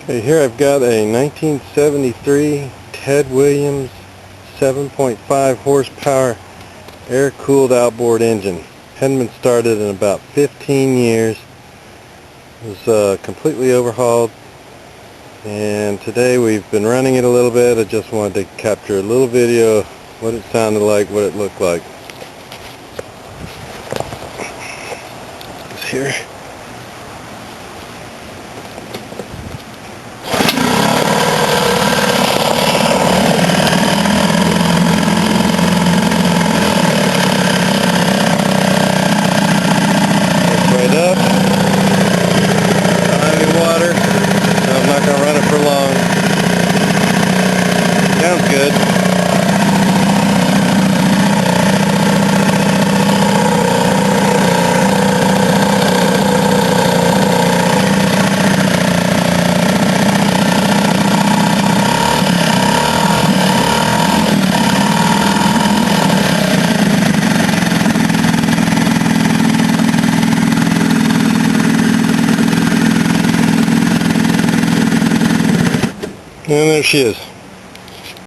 Okay, here I've got a 1973 Ted Williams 7.5 horsepower air-cooled outboard engine. Hadn't been started in about 15 years. It was completely overhauled, and today we've been running it a little bit. I just wanted to capture a little video of what it sounded like, what it looked like. It's here. Up, not any water, so I'm not going to run it for long. Sounds good. And there she is.